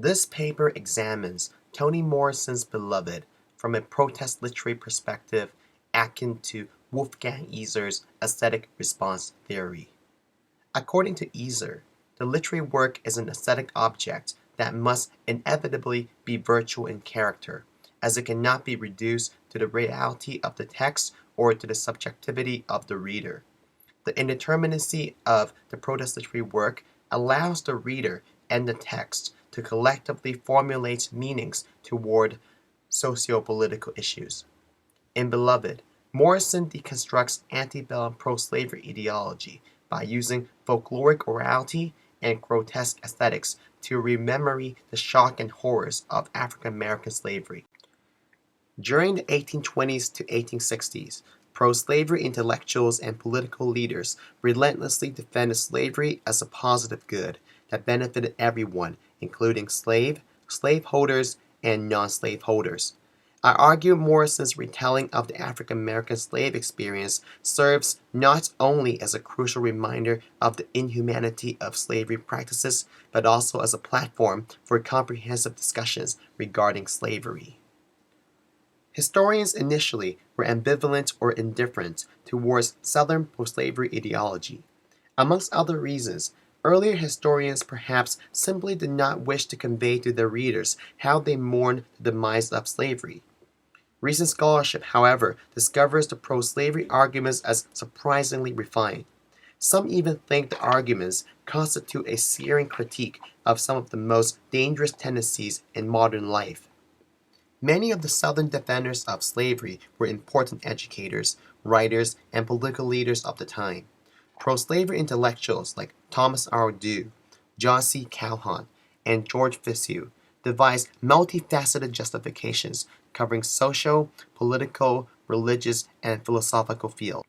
This paper examines Toni Morrison's Beloved from a protest literary perspective akin to Wolfgang Iser's aesthetic response theory. According to Iser, the literary work is an aesthetic object that must inevitably be virtual in character, as it cannot be reduced to the reality of the text or to the subjectivity of the reader. The indeterminacy of the protest literary work allows the reader and the text to collectively formulate meanings toward socio-political issues. In Beloved, Morrison deconstructs antebellum pro-slavery ideology by using folkloric orality and grotesque aesthetics to rememory the shock and horrors of African American slavery. During the 1820s to 1860s, pro-slavery intellectuals and political leaders relentlessly defended slavery as a positive good that benefited everyone, including slaveholders, and non-slaveholders. I argue Morrison's retelling of the African American slave experience serves not only as a crucial reminder of the inhumanity of slavery practices, but also as a platform for comprehensive discussions regarding slavery. Historians initially were ambivalent or indifferent towards Southern pro-slavery ideology. Amongst other reasons, earlier historians perhaps simply did not wish to convey to their readers how they mourned the demise of slavery. Recent scholarship, however, discovers the pro-slavery arguments as surprisingly refined. Some even think the arguments constitute a searing critique of some of the most dangerous tendencies in modern life. Many of the Southern defenders of slavery were important educators, writers, and political leaders of the time. Pro-slavery intellectuals like Thomas R. Dew, John C. Calhoun, and George Fitzhugh devised multifaceted justifications covering social, political, religious, and philosophical fields.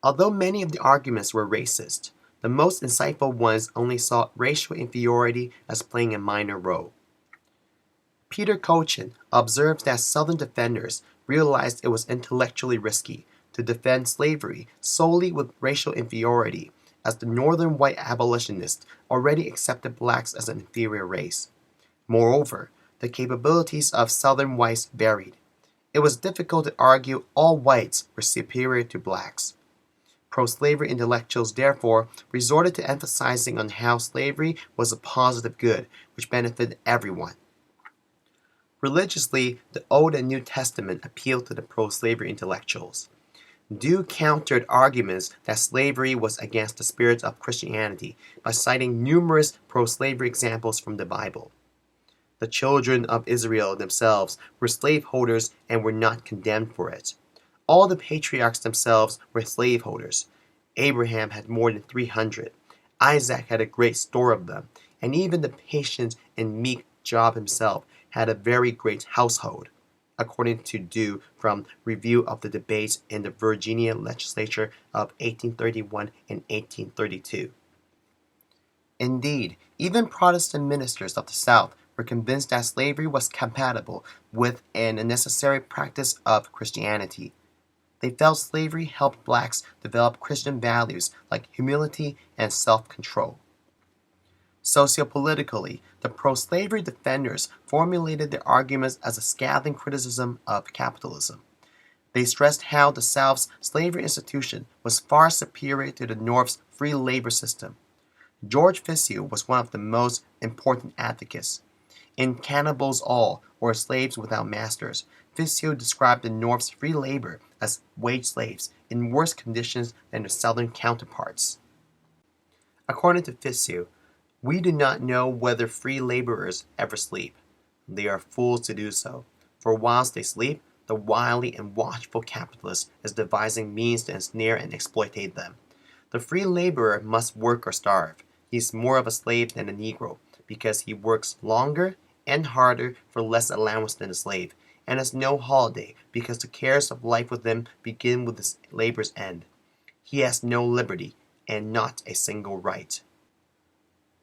Although many of the arguments were racist, the most insightful ones only saw racial inferiority as playing a minor role. Peter Cochin observes that Southern defenders realized it was intellectually risky to defend slavery solely with racial inferiority, as the Northern white abolitionists already accepted blacks as an inferior race. Moreover, the capabilities of Southern whites varied. It was difficult to argue all whites were superior to blacks. Pro-slavery intellectuals therefore resorted to emphasizing on how slavery was a positive good which benefited everyone. Religiously, the Old and New Testament appealed to the pro-slavery intellectuals. Dew countered arguments that slavery was against the spirit of Christianity by citing numerous pro-slavery examples from the Bible. The children of Israel themselves were slaveholders and were not condemned for it. All the patriarchs themselves were slaveholders. Abraham had more than 300. Isaac had a great store of them, and even the patient and meek Job himself had a very great household, according to Dew from Review of the Debates in the Virginia Legislature of 1831 and 1832. Indeed, even Protestant ministers of the South were convinced that slavery was compatible with and a necessary practice of Christianity. They felt slavery helped blacks develop Christian values like humility and self-control. Sociopolitically, the pro-slavery defenders formulated their arguments as a scathing criticism of capitalism. They stressed how the South's slavery institution was far superior to the North's free labor system. George Fitzhugh was one of the most important advocates. In Cannibals All, or Slaves Without Masters, Fitzhugh described the North's free labor as wage slaves in worse conditions than their Southern counterparts. According to Fitzhugh, we do not know whether free laborers ever sleep. They are fools to do so, for whilst they sleep, the wily and watchful capitalist is devising means to ensnare and exploitate them. The free laborer must work or starve. He is more of a slave than a Negro, because he works longer and harder for less allowance than a slave, and has no holiday, because the cares of life with him begin with his labor's end. He has no liberty, and not a single right.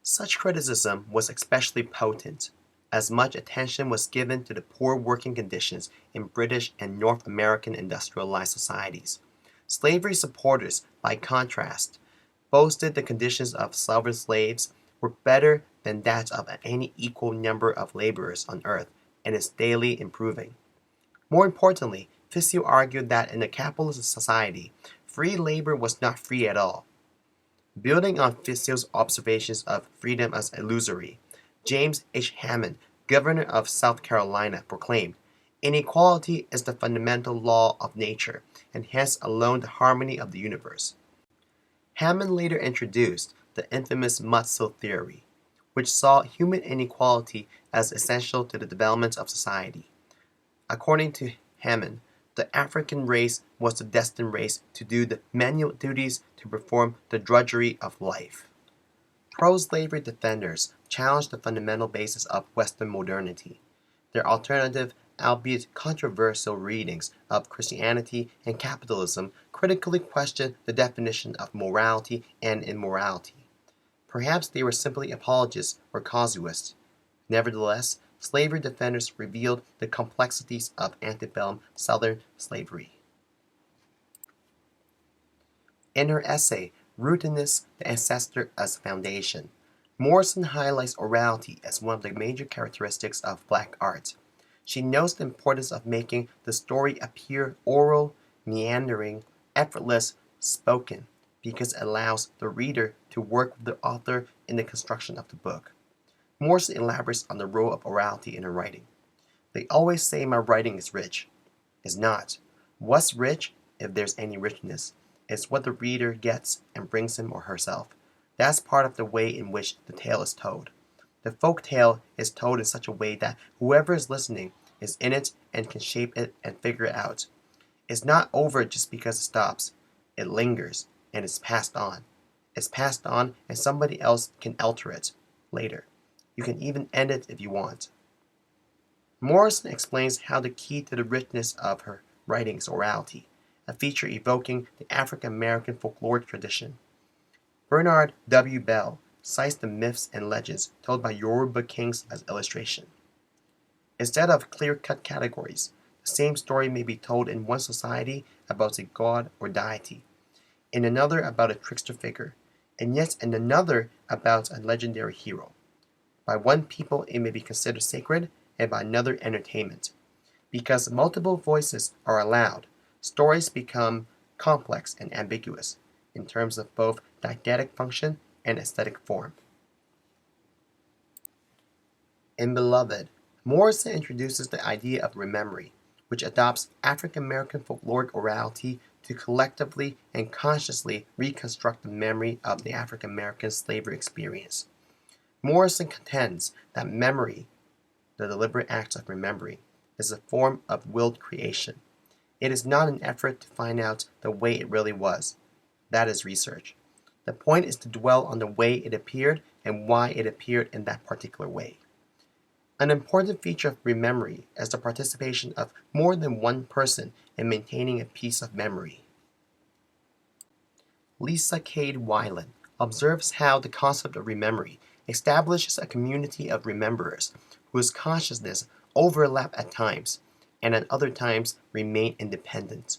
Such criticism was especially potent, as much attention was given to the poor working conditions in British and North American industrialized societies. Slavery supporters, by contrast, boasted the conditions of sovereign slaves were better than that of any equal number of laborers on earth, and is daily improving. More importantly, Fitzhugh argued that in a capitalist society, free labor was not free at all. Building on Fitzhugh's observations of freedom as illusory, James H. Hammond, governor of South Carolina, proclaimed, "Inequality is the fundamental law of nature, and hence alone the harmony of the universe." Hammond later introduced the infamous Mudsill theory, which saw human inequality as essential to the development of society. According to Hammond, the African race was the destined race to do the manual duties to perform the drudgery of life. Pro-slavery defenders challenged the fundamental basis of Western modernity. Their alternative, albeit controversial readings of Christianity and capitalism critically questioned the definition of morality and immorality. Perhaps they were simply apologists or casuists. Nevertheless, slavery defenders revealed the complexities of antebellum Southern slavery. In her essay, Rootedness, the Ancestor as Foundation, Morrison highlights orality as one of the major characteristics of Black art. She notes the importance of making the story appear oral, meandering, effortless, spoken, because it allows the reader to work with the author in the construction of the book. Morrison elaborates on the role of orality in her writing. "They always say my writing is rich. It's not. What's rich, if there's any richness, is what the reader gets and brings him or herself. That's part of the way in which the tale is told. The folk tale is told in such a way that whoever is listening is in it and can shape it and figure it out. It's not over just because it stops. It lingers and is passed on. It's passed on and somebody else can alter it later. You can even end it if you want." Morrison explains how the key to the richness of her writing is orality, a feature evoking the African American folkloric tradition. Bernard W. Bell cites the myths and legends told by Yoruba kings as illustration. Instead of clear-cut categories, the same story may be told in one society about a god or deity, in another about a trickster figure, and yet in another about a legendary hero. By one people it may be considered sacred, and by another entertainment. Because multiple voices are allowed, stories become complex and ambiguous in terms of both didactic function and aesthetic form. In Beloved, Morrison introduces the idea of rememory, which adopts African American folkloric orality to collectively and consciously reconstruct the memory of the African American slavery experience. Morrison contends that memory, the deliberate act of remembering, is a form of willed creation. It is not an effort to find out the way it really was. That is research. The point is to dwell on the way it appeared and why it appeared in that particular way. An important feature of rememory is the participation of more than one person in maintaining a piece of memory. Lisa Cade Weiland observes how the concept of rememory establishes a community of rememberers whose consciousness overlap at times, and at other times remain independent.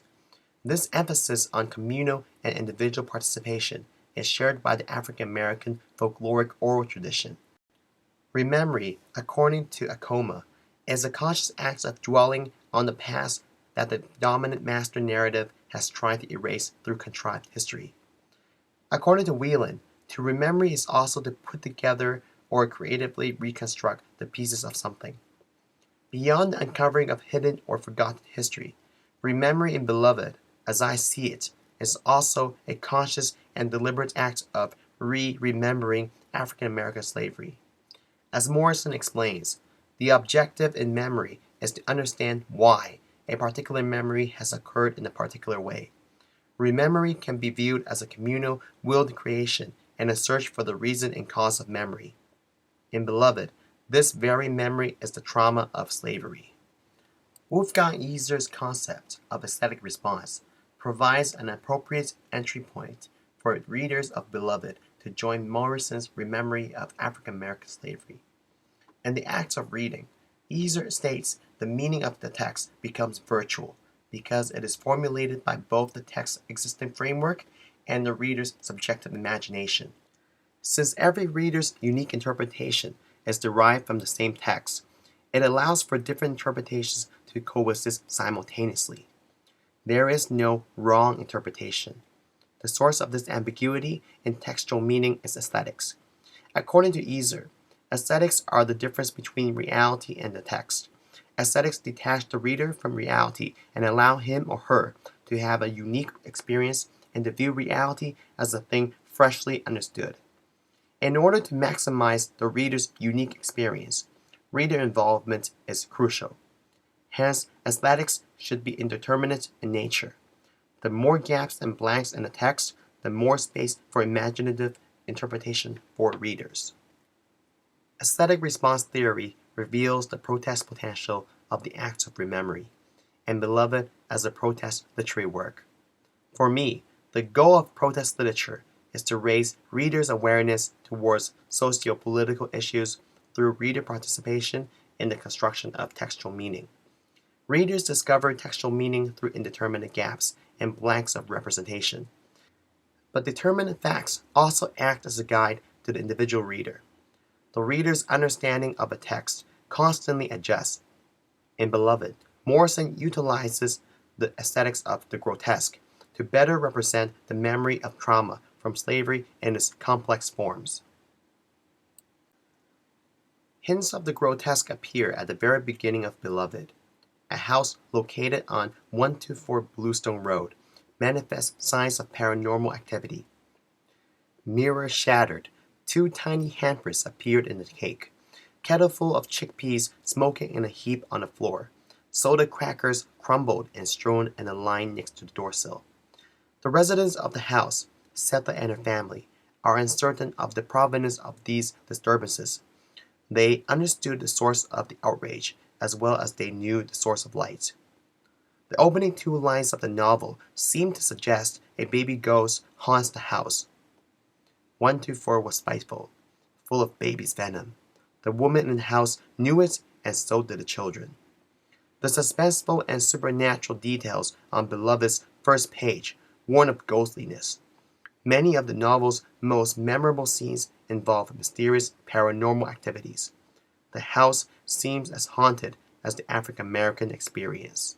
This emphasis on communal and individual participation is shared by the African American folkloric oral tradition. Rememory, according to Akoma, is a conscious act of dwelling on the past that the dominant master narrative has tried to erase through contrived history. According to Whelan, to remember is also to put together or creatively reconstruct the pieces of something. Beyond the uncovering of hidden or forgotten history, remembering in Beloved, as I see it, is also a conscious and deliberate act of remembering African American slavery. As Morrison explains, the objective in memory is to understand why a particular memory has occurred in a particular way. Rememory can be viewed as a communal, willed creation and a search for the reason and cause of memory. In Beloved, this very memory is the trauma of slavery. Wolfgang Iser's concept of aesthetic response provides an appropriate entry point for readers of Beloved to join Morrison's rememory of African American slavery. In the act of reading, Iser states the meaning of the text becomes virtual because it is formulated by both the text's existing framework and the reader's subjective imagination. Since every reader's unique interpretation is derived from the same text, it allows for different interpretations to coexist simultaneously. There is no wrong interpretation. The source of this ambiguity in textual meaning is aesthetics. According to Iser, aesthetics are the difference between reality and the text. Aesthetics detach the reader from reality and allow him or her to have a unique experience and to view reality as a thing freshly understood. In order to maximize the reader's unique experience, reader involvement is crucial. Hence, aesthetics should be indeterminate in nature. The more gaps and blanks in the text, the more space for imaginative interpretation for readers. Aesthetic response theory reveals the protest potential of the acts of rememory, and Beloved as a protest literary work. For me, the goal of protest literature is to raise readers' awareness towards socio-political issues through reader participation in the construction of textual meaning. Readers discover textual meaning through indeterminate gaps and blanks of representation. But determinate facts also act as a guide to the individual reader. The reader's understanding of a text constantly adjusts. In Beloved, Morrison utilizes the aesthetics of the grotesque to better represent the memory of trauma from slavery in its complex forms. Hints of the grotesque appear at the very beginning of Beloved. A house located on 124 Bluestone Road manifests signs of paranormal activity. Mirror shattered. 2 tiny hampers appeared in the cake. Kettle full of chickpeas smoking in a heap on the floor. Soda crackers crumbled and strewn in a line next to the doorsill. The residents of the house, Sethe and her family, are uncertain of the provenance of these disturbances. They understood the source of the outrage, as well as they knew the source of light. The opening 2 lines of the novel seem to suggest a baby ghost haunts the house. 124 was spiteful, full of baby's venom. The woman in the house knew it, and so did the children. The suspenseful and supernatural details on Beloved's first page warn of ghostliness. Many of the novel's most memorable scenes involve mysterious paranormal activities. The house seems as haunted as the African American experience.